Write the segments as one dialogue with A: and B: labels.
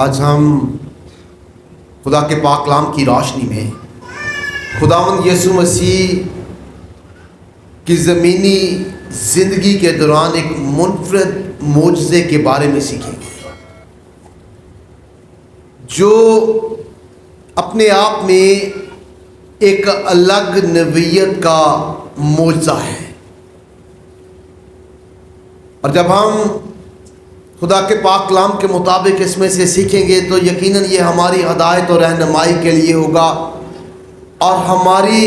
A: آج ہم خدا کے پاک کلام کی روشنی میں خداوند یسوع مسیح کی زمینی زندگی کے دوران ایک منفرد معجزے کے بارے میں سیکھیں گے جو اپنے آپ میں ایک الگ نوعیت کا معجزہ ہے۔ اور جب ہم خدا کے پاک کلام کے مطابق اس میں سے سیکھیں گے تو یقیناً یہ ہماری ہدایت اور رہنمائی کے لیے ہوگا اور ہماری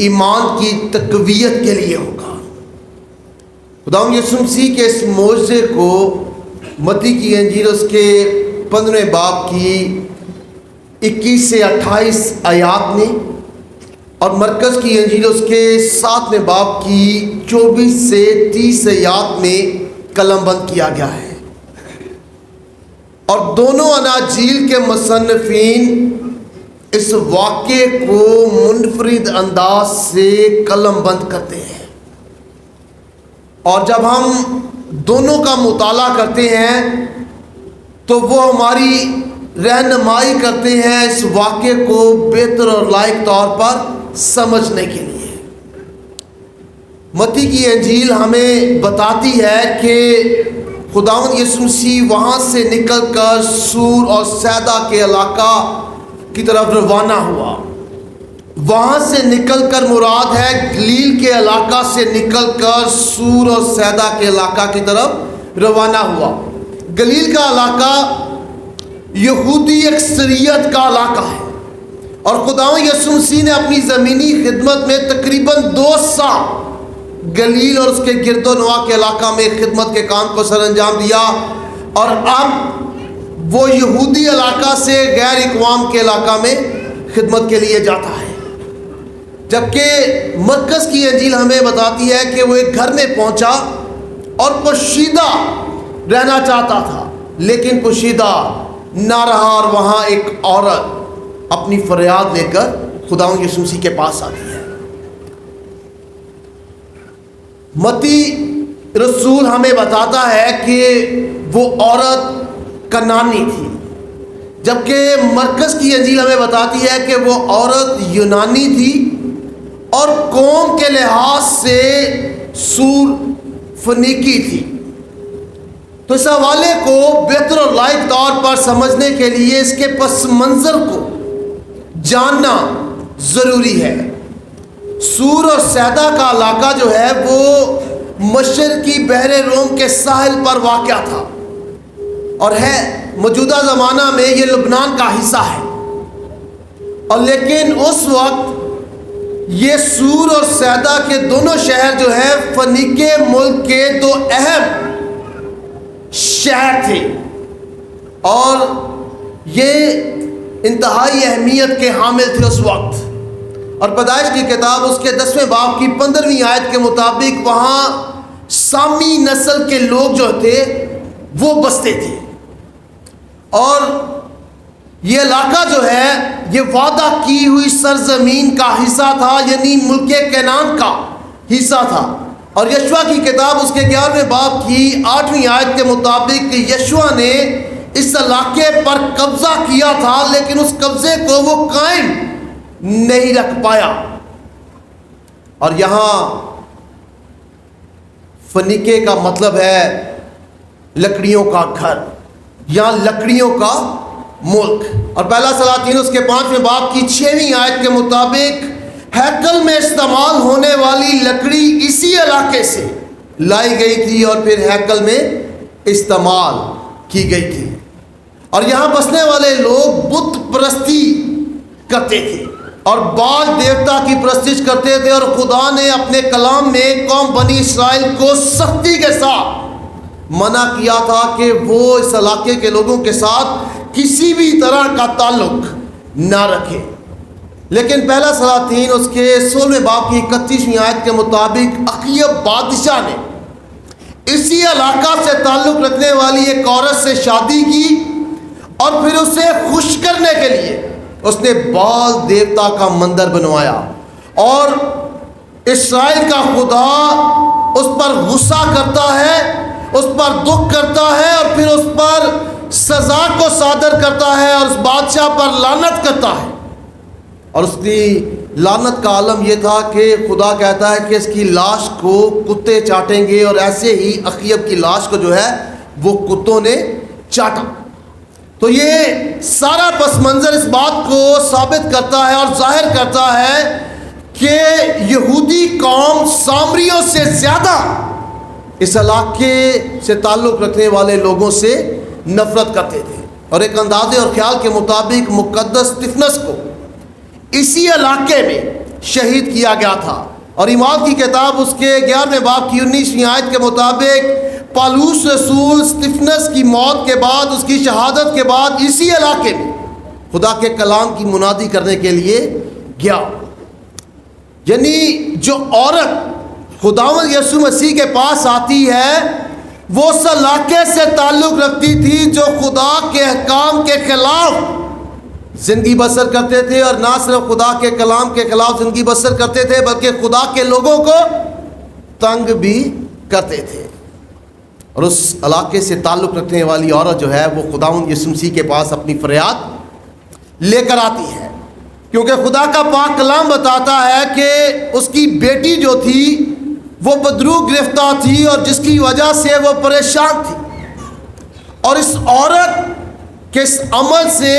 A: ایمان کی تقویت کے لیے ہوگا۔ خداوند یسوع مسیح کے اس معجزے کو متی کی انجیل اس کے 15 باب کی 21 سے 28 آیات میں اور مرکز کی انجیل اس کے 7 باب کی 24 سے 30 آیات میں قلم بند کیا گیا ہے، اور دونوں اناجیل کے مصنفین اس واقعے کو منفرد انداز سے قلم بند کرتے ہیں، اور جب ہم دونوں کا مطالعہ کرتے ہیں تو وہ ہماری رہنمائی کرتے ہیں اس واقعے کو بہتر اور لائق طور پر سمجھنے کے لیے۔ متی کی انجیل ہمیں بتاتی ہے کہ خداوند یسوع مسیح وہاں سے نکل کر سور اور سیدا کے علاقہ کی طرف روانہ ہوا۔ وہاں سے نکل کر مراد ہے گلیل کے علاقہ سے نکل کر سور اور سیدا کے علاقہ کی طرف روانہ ہوا۔ گلیل کا علاقہ یہودی اکثریت کا علاقہ ہے، اور خداوند یسوع مسیح نے اپنی زمینی خدمت میں تقریباً 2 سال گلیل اور اس کے گرد و نواح کے علاقہ میں خدمت کے کام کو سر انجام دیا، اور اب وہ یہودی علاقہ سے غیر اقوام کے علاقہ میں خدمت کے لیے جاتا ہے۔ جبکہ مرکز کی انجیل ہمیں بتاتی ہے کہ وہ ایک گھر میں پہنچا اور پوشیدہ رہنا چاہتا تھا، لیکن پوشیدہ نہ رہا، اور وہاں ایک عورت اپنی فریاد لے کر خداوند یسوع مسیح کے پاس آتی ہے۔ متی رسول ہمیں بتاتا ہے کہ وہ عورت کنانی تھی، جبکہ مرکز کی انجیل ہمیں بتاتی ہے کہ وہ عورت یونانی تھی اور قوم کے لحاظ سے سور فنیکی تھی۔ تو اس حوالے کو بہتر اور لائق طور پر سمجھنے کے لیے اس کے پس منظر کو جاننا ضروری ہے۔ سور اور سیدا کا علاقہ جو ہے وہ مشرقی بحر روم کے ساحل پر واقع تھا، اور ہے موجودہ زمانہ میں یہ لبنان کا حصہ ہے، اور لیکن اس وقت یہ سور اور سیدا کے دونوں شہر جو ہے فنیکے ملک کے 2 اہم شہر تھے، اور یہ انتہائی اہمیت کے حامل تھے اس وقت۔ اور پیدائش کی کتاب اس کے 10 باب کی 15 آیت کے مطابق وہاں سامی نسل کے لوگ جو تھے وہ بستے تھے، اور یہ علاقہ جو ہے یہ وعدہ کی ہوئی سرزمین کا حصہ تھا، یعنی ملک کنعان کا حصہ تھا۔ اور یشوع کی کتاب اس کے 11 باب کی 8 آیت کے مطابق یشوع نے اس علاقے پر قبضہ کیا تھا، لیکن اس قبضے کو وہ قائم نہیں رکھ پایا۔ اور یہاں فنیکے کا مطلب ہے لکڑیوں کا گھر یا لکڑیوں کا ملک، اور پہلا سلاطین اس کے 5 باب کی 6 آیت کے مطابق ہیکل میں استعمال ہونے والی لکڑی اسی علاقے سے لائی گئی تھی اور پھر ہیکل میں استعمال کی گئی تھی۔ اور یہاں بسنے والے لوگ بت پرستی کرتے تھے اور بال دیوتا کی پرستش کرتے تھے، اور خدا نے اپنے کلام میں قوم بنی اسرائیل کو سختی کے ساتھ منع کیا تھا کہ وہ اس علاقے کے لوگوں کے ساتھ کسی بھی طرح کا تعلق نہ رکھے۔ لیکن پہلا سلاطین اس کے 16 باب کی 31 آیت کے مطابق اخیب بادشاہ نے اسی علاقہ سے تعلق رکھنے والی ایک عورت سے شادی کی، اور پھر اسے خوش کرنے کے لیے اس نے بال دیوتا کا مندر بنوایا، اور اسرائیل کا خدا اس پر غصہ کرتا ہے، اس پر دکھ کرتا ہے، اور پھر اس پر سزا کو صادر کرتا ہے اور اس بادشاہ پر لعنت کرتا ہے. اور اس کی لعنت کا عالم یہ تھا کہ خدا کہتا ہے کہ اس کی لاش کو کتے چاٹیں گے، اور ایسے ہی اخیب کی لاش کو جو ہے وہ کتوں نے چاٹا. تو یہ سارا پس منظر اس بات کو ثابت کرتا ہے اور ظاہر کرتا ہے کہ یہودی قوم سامریوں سے زیادہ اس علاقے سے تعلق رکھنے والے لوگوں سے نفرت کرتے تھے. اور ایک اندازے اور خیال کے مطابق مقدس اسطفنس کو اسی علاقے میں شہید کیا گیا تھا. اور ایمان کی کتاب اس کے 11ویں باب کی 19ویں آیت کے مطابق پالوس رسول اسطفنس کی موت کے بعد، اس کی شہادت کے بعد، اسی علاقے میں خدا کے کلام کی منادی کرنے کے لیے گیا. یعنی جو عورت خداوند یسوع مسیح کے پاس آتی ہے وہ اس علاقے سے تعلق رکھتی تھی جو خدا کے احکام کے خلاف زندگی بسر کرتے تھے، اور نہ صرف خدا کے کلام کے خلاف زندگی بسر کرتے تھے بلکہ خدا کے لوگوں کو تنگ بھی کرتے تھے. اور اس علاقے سے تعلق رکھنے والی عورت جو ہے وہ خداوند یسوع مسیح کے پاس اپنی فریاد لے کر آتی ہے، کیونکہ خدا کا پاک کلام بتاتا ہے کہ اس کی بیٹی جو تھی وہ بدروح گرفتار تھی اور جس کی وجہ سے وہ پریشان تھی. اور اس عورت کے اس عمل سے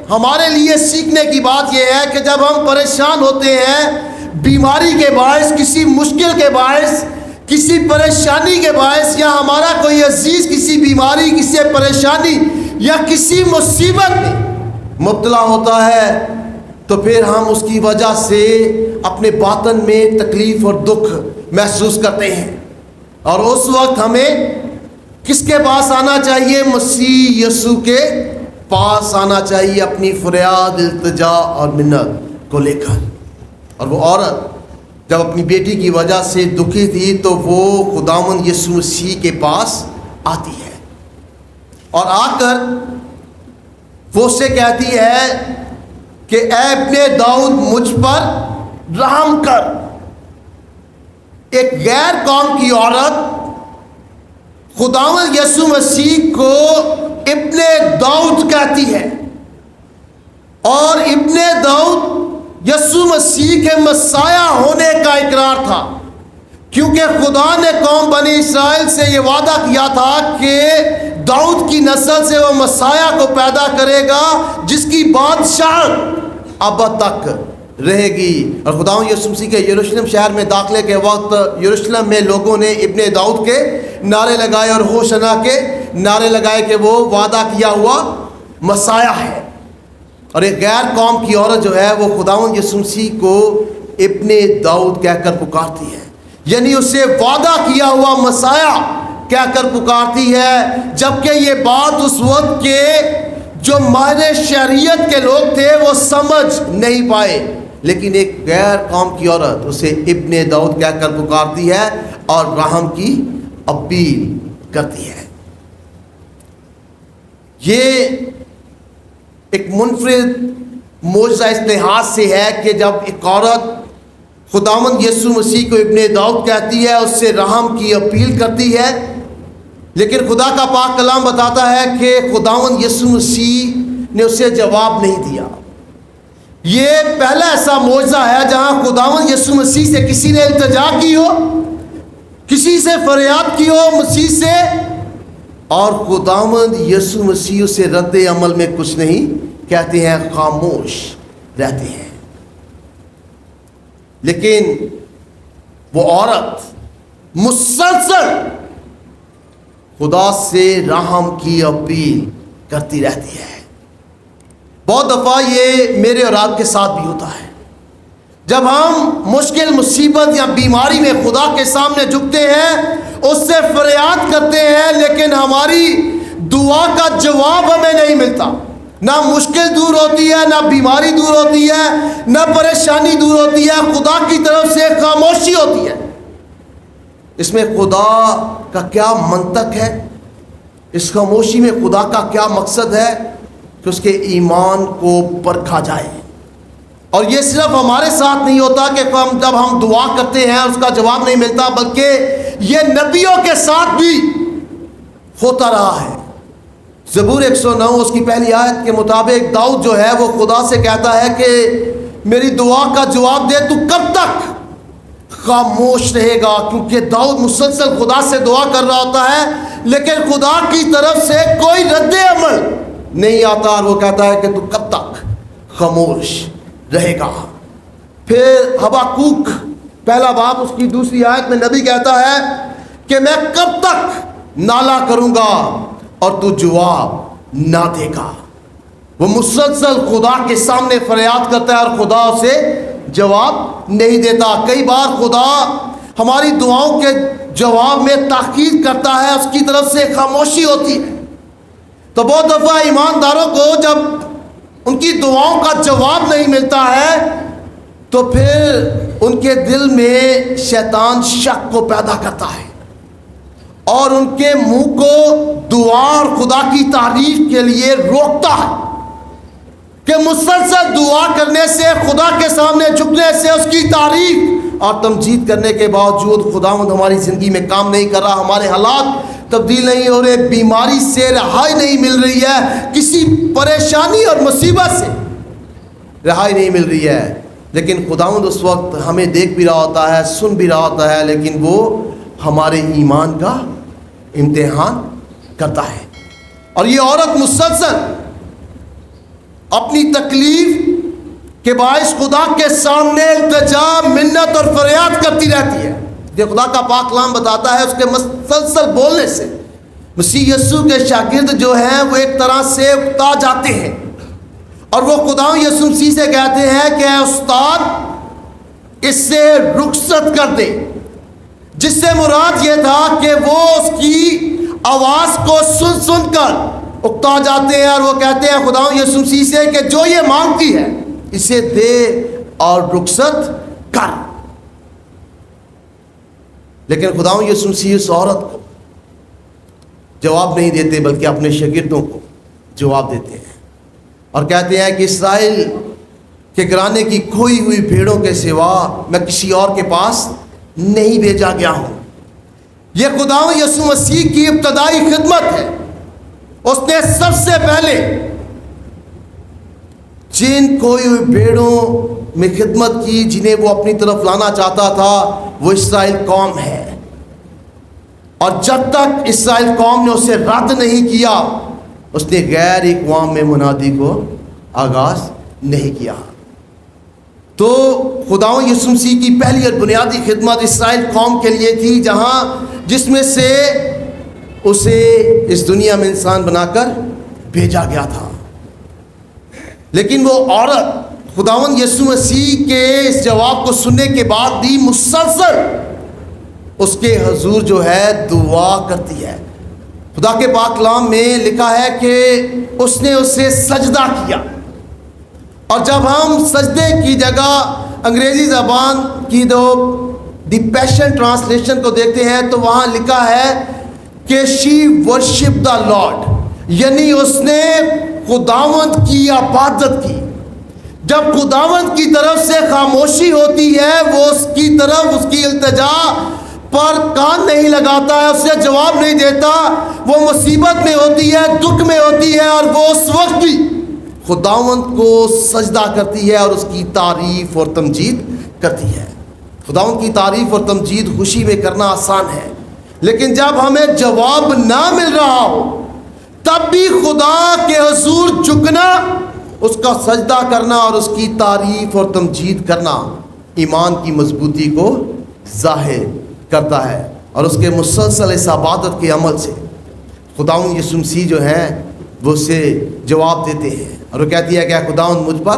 A: ہمارے لیے سیکھنے کی بات یہ ہے کہ جب ہم پریشان ہوتے ہیں بیماری کے باعث، کسی مشکل کے باعث، کسی پریشانی کے باعث، یا ہمارا کوئی عزیز کسی بیماری، کسی پریشانی یا کسی مصیبت میں مبتلا ہوتا ہے، تو پھر ہم اس کی وجہ سے اپنے باطن میں تکلیف اور دکھ محسوس کرتے ہیں. اور اس وقت ہمیں کس کے پاس آنا چاہیے؟ مسیح یسوع کے پاس آنا چاہیے اپنی فریاد، التجا اور منت کو لے کر. اور وہ عورت جب اپنی بیٹی کی وجہ سے دکھی تھی تو وہ خداوند یسوع مسیح کے پاس آتی ہے، اور آ کر وہ اس سے کہتی ہے کہ اے ابن داؤد مجھ پر رحم کر. ایک غیر قوم کی عورت خداوند یسوع مسیح کو ابن داؤد کہتی ہے، اور ابن داؤد یسوع مسیح کے مسیح ہونے کا اقرار تھا، کیونکہ خدا نے قوم بنی اسرائیل سے یہ وعدہ کیا تھا کہ داؤد کی نسل سے وہ مسیح کو پیدا کرے گا جس کی بادشاہت ابد تک رہے گی. اور خداوند یسوع مسیح کے یروشلم شہر میں داخلے کے وقت یروشلم میں لوگوں نے ابن داؤد کے نعرے لگائے اور ہوشنا کے نعرے لگائے کہ وہ وعدہ کیا ہوا مسیح ہے. اور ایک غیر قوم کی عورت جو ہے وہ خداوند یسوع مسیح کو ابن داؤد کہہ کر پکارتی ہے، یعنی اسے وعدہ کیا ہوا مسیح کہہ کر پکارتی ہے. جبکہ یہ بات اس وقت کے جو ماہر شریعت کے لوگ تھے وہ سمجھ نہیں پائے، لیکن ایک غیر قوم کی عورت اسے ابن داؤد کہہ کر پکارتی ہے اور رحم کی اپیل کرتی ہے. یہ ایک منفرد معجزہ اس لحاظ سے ہے کہ جب ایک عورت خداوند یسوع مسیح کو ابن داؤد کہتی ہے، اس سے رحم کی اپیل کرتی ہے، لیکن خدا کا پاک کلام بتاتا ہے کہ خداوند یسوع مسیح نے اسے جواب نہیں دیا. یہ پہلا ایسا معجزہ ہے جہاں خداوند یسوع مسیح سے کسی نے التجا کی ہو، کسی سے فریاد کی ہو مسیح سے، اور خداوند یسوع مسیح سے رد عمل میں کچھ نہیں کہتے ہیں، خاموش رہتے ہیں. لیکن وہ عورت مسلسل خدا سے رحم کی اپیل کرتی رہتی ہے. بہت دفعہ یہ میرے اور آپ کے ساتھ بھی ہوتا ہے. جب ہم مشکل، مصیبت یا بیماری میں خدا کے سامنے جھکتے ہیں، اس سے فریاد کرتے ہیں، لیکن ہماری دعا کا جواب ہمیں نہیں ملتا. نہ مشکل دور ہوتی ہے، نہ بیماری دور ہوتی ہے، نہ پریشانی دور ہوتی ہے. خدا کی طرف سے خاموشی ہوتی ہے. اس میں خدا کا کیا منطق ہے؟ اس خاموشی میں خدا کا کیا مقصد ہے؟ کہ اس کے ایمان کو پرکھا جائے. اور یہ صرف ہمارے ساتھ نہیں ہوتا کہ جب ہم دعا کرتے ہیں اس کا جواب نہیں ملتا، بلکہ یہ نبیوں کے ساتھ بھی ہوتا رہا ہے. زبور 109 اس کی پہلی آیت کے مطابق داؤد جو ہے وہ خدا سے کہتا ہے کہ میری دعا کا جواب دے، تو کب تک خاموش رہے گا؟ کیونکہ داؤد مسلسل خدا سے دعا کر رہا ہوتا ہے، لیکن خدا کی طرف سے کوئی رد عمل نہیں آتا، اور وہ کہتا ہے کہ تو کب تک خاموش رہے گا؟ پھر حبقوق پہلا باب اس کی دوسری آیت میں نبی کہتا ہے کہ میں کب تک نالا کروں گا اور تو جواب نہ دے گا۔ وہ مسلسل خدا کے سامنے فریاد کرتا ہے اور خدا اسے جواب نہیں دیتا۔ کئی بار خدا ہماری دعاؤں کے جواب میں تاخیر کرتا ہے، اس کی طرف سے خاموشی ہوتی ہے۔ تو بہت دفعہ ایمانداروں کو جب ان کی دعاؤں کا جواب نہیں ملتا ہے تو پھر ان کے دل میں شیطان شک کو پیدا کرتا ہے اور ان کے منہ کو دعا اور خدا کی تعریف کے لیے روکتا ہے کہ مسلسل دعا کرنے سے، خدا کے سامنے جھکنے سے، اس کی تعریف اور تمجید کرنے کے باوجود خداوند ہماری زندگی میں کام نہیں کر رہا، ہمارے حالات تبدیل نہیں ہو رہے، بیماری سے رہائی نہیں مل رہی ہے، کسی پریشانی اور مصیبت سے رہائی نہیں مل رہی ہے، لیکن خداوند اس وقت ہمیں دیکھ بھی رہا ہوتا ہے، سن بھی رہا ہوتا ہے، لیکن وہ ہمارے ایمان کا امتحان کرتا ہے۔ اور یہ عورت مسلسل اپنی تکلیف کے باعث خدا کے سامنے التجا، منت اور فریاد کرتی رہتی ہے۔ یہ خدا کا پاک کلام بتاتا ہے اس کے مسلسل بولنے سے مسیح یسوع کے شاگرد جو ہیں وہ ایک طرح سے اکتا جاتے ہیں، اور وہ خدا یسوع مسیح سے کہتے ہیں کہ اے استاد اس سے رخصت کر دے، جس سے مراد یہ تھا کہ وہ اس کی آواز کو سن سن کر اکتا جاتے ہیں، اور وہ کہتے ہیں خدا یسوع مسیح سے کہ جو یہ مانگتی ہے اسے دے اور رخصت کر۔ لیکن خدا یسوع مسیح اس عورت کو جواب نہیں دیتے، بلکہ اپنے شاگردوں کو جواب دیتے ہیں اور کہتے ہیں کہ اسرائیل کے گھرانے کی کھوئی ہوئی بھیڑوں کے سوا میں کسی اور کے پاس نہیں بھیجا گیا ہوں۔ یہ خدا یسوع مسیح کی ابتدائی خدمت ہے۔ اس نے سب سے پہلے جن کھوئی ہوئی بھیڑوں میں خدمت کی، جنہیں وہ اپنی طرف لانا چاہتا تھا، وہ اسرائیل قوم ہے، اور جب تک اسرائیل قوم نے اسے رد نہیں کیا، اس نے غیر اقوام میں منادی کو آغاز نہیں کیا۔ تو خداوند یسوع مسیح کی پہلی اور بنیادی خدمت اسرائیل قوم کے لیے تھی، جس میں سے اسے اس دنیا میں انسان بنا کر بھیجا گیا تھا۔ لیکن وہ عورت خداوند یسوع مسیح کے اس جواب کو سننے کے بعد بھی مسلسل اس کے حضور جو ہے دعا کرتی ہے۔ خدا کے پاک کلام میں لکھا ہے کہ اس نے اسے سجدہ کیا، اور جب ہم سجدے کی جگہ انگریزی زبان کی دی پیشن ٹرانسلیشن کو دیکھتے ہیں تو وہاں لکھا ہے کہ شی ورشپ دا لارڈ، یعنی اس نے خداوند کی عبادت کی۔ جب خداوند کی طرف سے خاموشی ہوتی ہے، وہ اس کی طرف، اس کی التجا پر کان نہیں لگاتا ہے، اسے جواب نہیں دیتا، وہ مصیبت میں ہوتی ہے، دکھ میں ہوتی ہے، اور وہ اس وقت بھی خداوند کو سجدہ کرتی ہے اور اس کی تعریف اور تمجید کرتی ہے۔ خداوند کی تعریف اور تمجید خوشی میں کرنا آسان ہے، لیکن جب ہمیں جواب نہ مل رہا ہو تب بھی خدا کے حضور جھکنا، اس کا سجدہ کرنا اور اس کی تعریف اور تمجید کرنا ایمان کی مضبوطی کو ظاہر کرتا ہے، اور اس کے مسلسل اس عبادت کے عمل سے خداوند یسوع مسیح جو ہیں وہ اسے جواب دیتے ہیں، اور وہ کہتی ہے کہ اے خداوند مجھ پر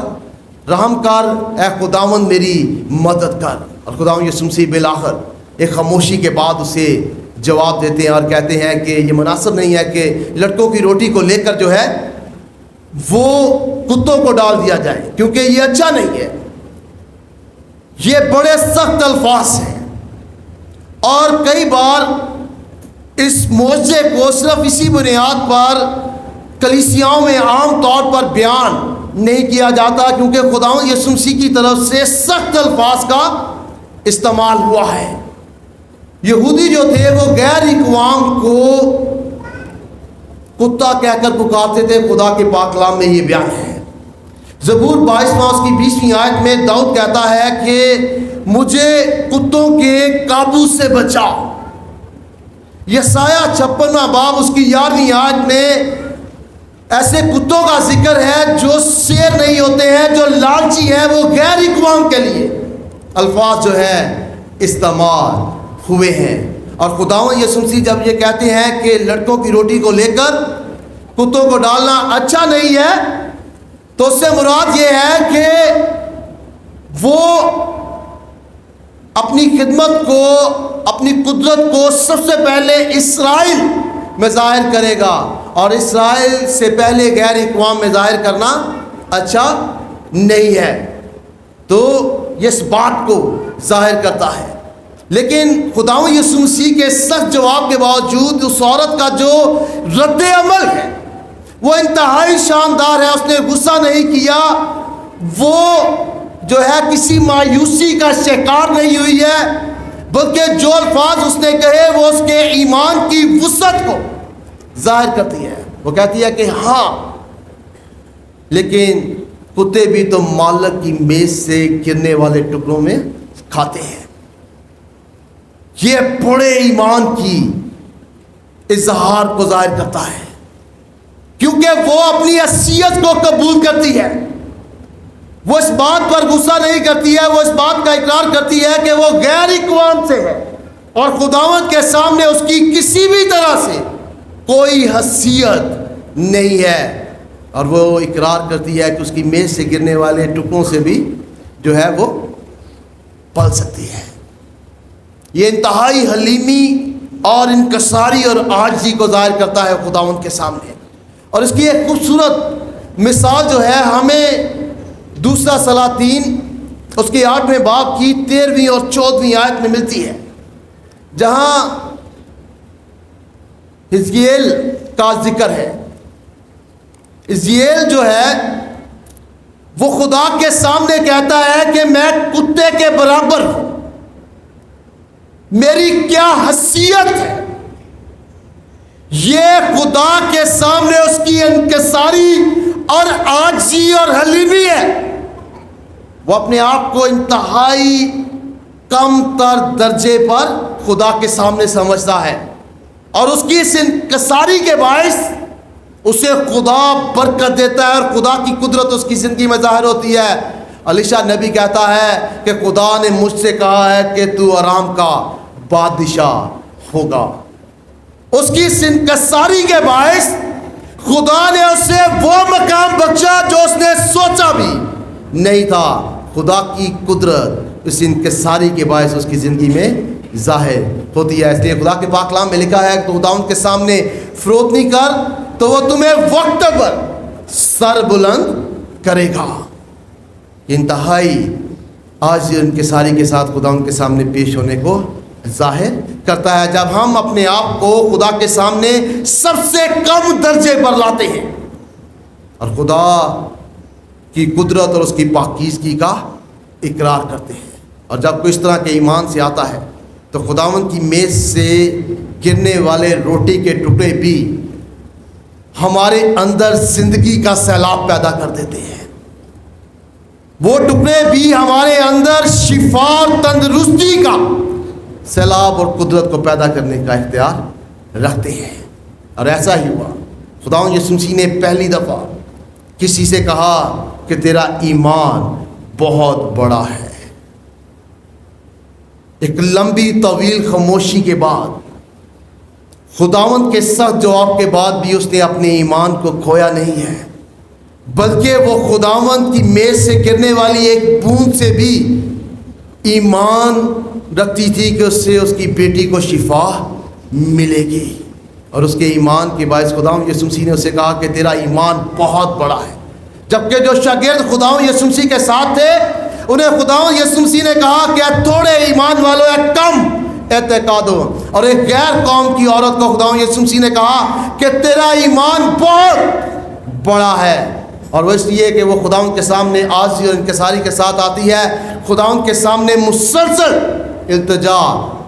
A: رحم کر، اے خداوند میری مدد کر۔ اور خداوند یسوع مسیح بالآخر ایک خاموشی کے بعد اسے جواب دیتے ہیں اور کہتے ہیں کہ یہ مناسب نہیں ہے کہ لڑکوں کی روٹی کو لے کر جو ہے وہ کتوں کو ڈال دیا جائے، کیونکہ یہ اچھا نہیں ہے۔ یہ بڑے سخت الفاظ ہیں، اور کئی بار اس معجزے کو صرف اسی بنیاد پر کلیسیاؤں میں عام طور پر بیان نہیں کیا جاتا، کیونکہ خداوند یسوع مسیح کی طرف سے سخت الفاظ کا استعمال ہوا ہے۔ یہودی جو تھے وہ غیر اقوام کتا کہہ کر پکارتے تھے، خدا کے پاک کلام میں یہ بیان ہے۔ زبور 22 اس کی 20ویں آیت میں داؤد کہتا ہے کہ مجھے کتوں کے قابو سے بچا۔ یسایہ 56واں باب اس کی 11ویں آیت میں ایسے کتوں کا ذکر ہے جو شیر نہیں ہوتے ہیں، جو لالچی ہے، وہ غیر اقوام کے لیے الفاظ جو ہے استعمال ہوئے ہیں۔ اور خداوند یسوع مسیح جب یہ کہتے ہیں کہ لڑکوں کی روٹی کو لے کر کتوں کو ڈالنا اچھا نہیں ہے، تو اس سے مراد یہ ہے کہ وہ اپنی خدمت کو، اپنی قدرت کو سب سے پہلے اسرائیل میں ظاہر کرے گا، اور اسرائیل سے پہلے غیر اقوام میں ظاہر کرنا اچھا نہیں ہے۔ تو یہ اس بات کو ظاہر کرتا ہے۔ لیکن خداوند یسوع مسیح کے سخت جواب کے باوجود اس عورت کا جو رد عمل ہے وہ انتہائی شاندار ہے۔ اس نے غصہ نہیں کیا، وہ جو ہے کسی مایوسی کا شکار نہیں ہوئی ہے، بلکہ جو الفاظ اس نے کہے وہ اس کے ایمان کی وسعت کو ظاہر کرتی ہے۔ وہ کہتی ہے کہ ہاں، لیکن کتے بھی تو مالک کی میز سے گرنے والے ٹکڑوں میں کھاتے ہیں۔ یہ بڑے ایمان کی اظہار کو ظاہر کرتا ہے، کیونکہ وہ اپنی حیثیت کو قبول کرتی ہے۔ وہ اس بات پر غصہ نہیں کرتی ہے، وہ اس بات کا اقرار کرتی ہے کہ وہ غیر اقوام سے ہے، اور خداوند کے سامنے اس کی کسی بھی طرح سے کوئی حیثیت نہیں ہے، اور وہ اقرار کرتی ہے کہ اس کی میز سے گرنے والے ٹکڑوں سے بھی جو ہے وہ پل سکتی ہے۔ یہ انتہائی حلیمی اور انکساری اور عاجزی کو ظاہر کرتا ہے خداوند کے سامنے۔ اور اس کی ایک خوبصورت مثال جو ہے ہمیں دوسرا سلاطین اس کے 8ویں باب کی 13ویں اور 14ویں آیت میں ملتی ہے، جہاں حزقیل کا ذکر ہے۔ حزقیل جو ہے وہ خدا کے سامنے کہتا ہے کہ میں کتے کے برابر ہوں، میری کیا حیثیت ہے۔ یہ خدا کے سامنے اس کی انکساری اور عاجزی اور حلیمی ہے۔ وہ اپنے آپ کو انتہائی کم تر درجے پر خدا کے سامنے سمجھتا ہے، اور اس کی اس انکساری کے باعث اسے خدا برکت دیتا ہے، اور خدا کی قدرت اس کی زندگی میں ظاہر ہوتی ہے۔ الیشع نبی کہتا ہے کہ خدا نے مجھ سے کہا ہے کہ تو آرام کا بادشاہ ہوگا۔ اس کی اس انکساری کے باعث خدا نے اسے وہ مقام بخشا جو اس نے سوچا بھی نہیں تھا۔ خدا کی قدرت اس انکساری کے باعث اس کی زندگی میں ظاہر ہوتی ہے۔ اس لیے خدا کے پاک کلام میں لکھا ہے کہ خدا ان کے سامنے فروتنی کر تو وہ تمہیں وقت پر سر بلند کرے گا۔ انتہائی عاجزی اور انکساری کے ساتھ خدا ان کے سامنے پیش ہونے کو ظاہر کرتا ہے۔ جب ہم اپنے آپ کو خدا کے سامنے سب سے کم درجے پر لاتے ہیں اور خدا کی قدرت اور اس کی پاکیزگی کا اقرار کرتے ہیں، اور جب کوئی اس طرح کے ایمان سے آتا ہے تو خداوند کی میز سے گرنے والے روٹی کے ٹکڑے بھی ہمارے اندر زندگی کا سیلاب پیدا کر دیتے ہیں۔ وہ ٹکڑے بھی ہمارے اندر شفا اور تندرستی کا سیلاب اور قدرت کو پیدا کرنے کا اختیار رکھتے ہیں۔ اور ایسا ہی ہوا۔ خداوند یسوع مسیح نے پہلی دفعہ کسی سے کہا کہ تیرا ایمان بہت بڑا ہے۔ ایک لمبی طویل خاموشی کے بعد، خداوند کے سخت جواب کے بعد بھی اس نے اپنے ایمان کو کھویا نہیں ہے، بلکہ وہ خداوند کی میز سے گرنے والی ایک بوند سے بھی ایمان رکھتی تھی کہ اس سے اس کی بیٹی کو شفا ملے گی۔ اور اس کے ایمان کے باعث خداوند یسوع مسیح نے اسے کہا کہ تیرا ایمان بہت بڑا ہے۔ جبکہ جو شاگرد خداوند یسوع مسیح کے ساتھ تھے انہیں خداوند یسوع مسیح نے کہا کہ تھوڑے ایمان والو ہے، کم اعتقاد ہو۔ اور ایک غیر قوم کی عورت کو خداوند یسوع مسیح نے کہا کہ تیرا ایمان بہت بڑا ہے۔ اور وہ اس لیے کہ وہ خداوند کے سامنے عاجزی اور انکساری کے ساتھ آتی ہے، خداوند کے سامنے مسلسل التجا،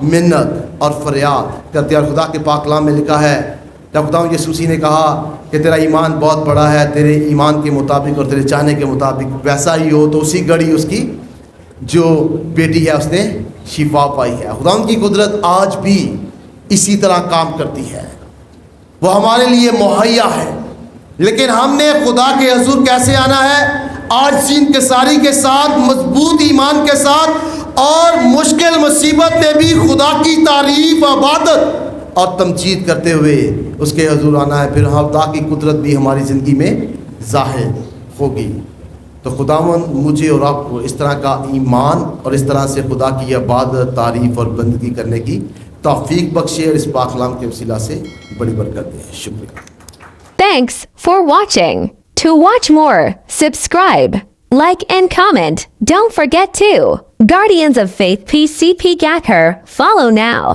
A: منت اور فریاد کرتی ہے۔ اور خدا کے پاک کلام میں لکھا ہے جب خدا یسوع نے کہا کہ تیرا ایمان بہت بڑا ہے، تیرے ایمان کے مطابق اور تیرے چاہنے کے مطابق ویسا ہی ہو، تو اسی گھڑی اس کی جو بیٹی ہے اس نے شفا پائی ہے۔ خدا کی قدرت آج بھی اسی طرح کام کرتی ہے، وہ ہمارے لیے مہیا ہے، لیکن ہم نے خدا کے حضور کیسے آنا ہے؟ عاجزی انکساری کے ساتھ، مضبوط ایمان کے ساتھ، اور مشکل مصیبت میں بھی خدا کی تعریف، عبادت اور تمجید کرتے ہوئے اس کے حضور آنا ہے، پھر خدا کی قدرت بھی ہماری زندگی میں ظاہر ہوگی۔ تو خداوند مجھے اور آپ کو اس طرح کا ایمان اور اس طرح سے خدا کی عبادت، تعریف اور بندگی کرنے کی توفیق بخشے، اور اس پاک کلام کے وسیلہ سے بڑی برکت دے۔ شکریہ۔
B: Thanks for watching. To watch more, subscribe, like and comment. Don't forget to Guardians of Faith PCP Gacker. Follow now.